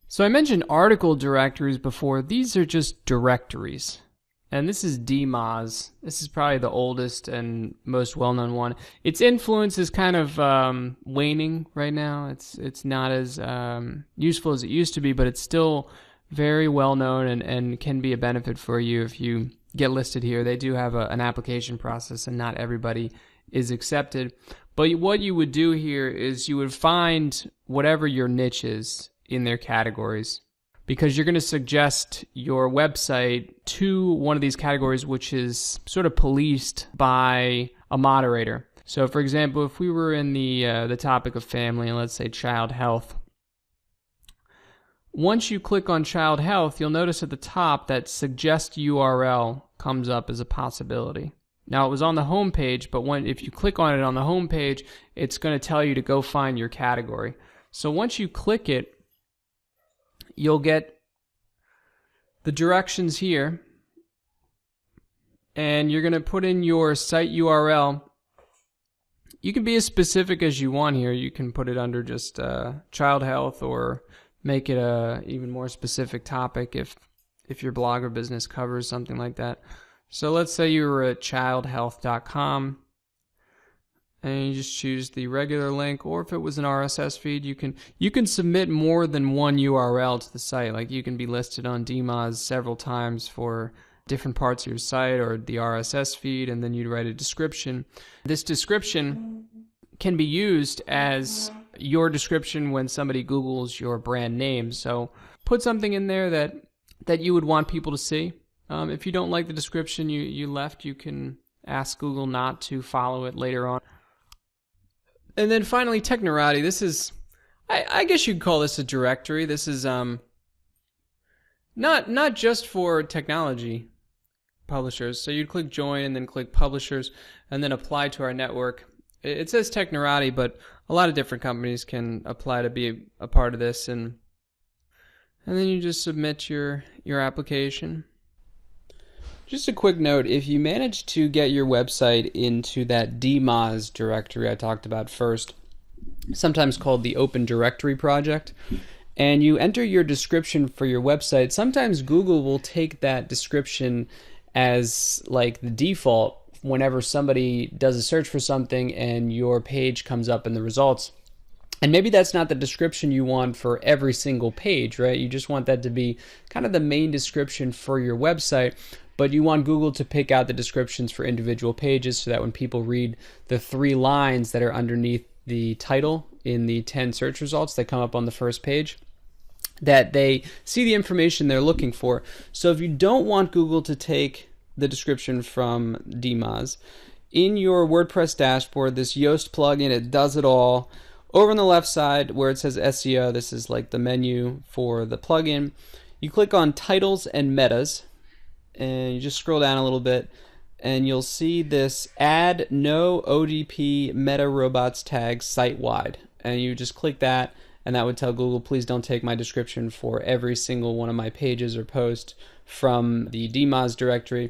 So I mentioned article directories before. These are just directories. And this is DMOZ. This is probably the oldest and most well-known one. Its influence is kind of waning right now. It's not as useful as it used to be, but it's still very well-known and can be a benefit for you if you get listed here. They do have an application process, and not everybody is accepted. But what you would do here is you would find whatever your niche is in their categories, because you're going to suggest your website to one of these categories, which is sort of policed by a moderator. So for example, if we were in the topic of family, and let's say child health, once you click on child health, you'll notice at the top that suggest URL comes up as a possibility. Now, it was on the home page, but if you click on it on the home page, it's going to tell you to go find your category. So once you click it, you'll get the directions here, and you're going to put in your site URL. You can be as specific as you want here. You can put it under just child health, or make it a even more specific topic if your blog or business covers something like that. So let's say you were at childhealth.com, and you just choose the regular link, or if it was an RSS feed, you can submit more than one URL to the site. Like, you can be listed on DMOZ several times for different parts of your site or the RSS feed, and then you'd write a description. This description can be used as your description when somebody Googles your brand name. So put something in there that you would want people to see. If you don't like the description you left, you can ask Google not to follow it later on. And then finally, Technorati. This is, I guess you'd call this a directory. This is not just for technology publishers. So you'd click join and then click publishers and then apply to our network. It says Technorati, but a lot of different companies can apply to be a part of this, and then you just submit your application. Just a quick note, if you manage to get your website into that DMOZ directory I talked about first, sometimes called the Open Directory Project, and you enter your description for your website, sometimes Google will take that description as like the default whenever somebody does a search for something and your page comes up in the results. And maybe that's not the description you want for every single page, right? You just want that to be kind of the main description for your website, but you want Google to pick out the descriptions for individual pages so that when people read the 3 lines that are underneath the title in the 10 search results that come up on the first page, that they see the information they're looking for. So if you don't want Google to take the description from DMOZ, in your WordPress dashboard, this Yoast plugin, it does it all. Over on the left side where it says SEO, this is like the menu for the plugin. You click on titles and metas, and you just scroll down a little bit, and you'll see this add no ODP meta robots tag site-wide. And you just click that, and that would tell Google, please don't take my description for every single one of my pages or posts from the DMOZ directory.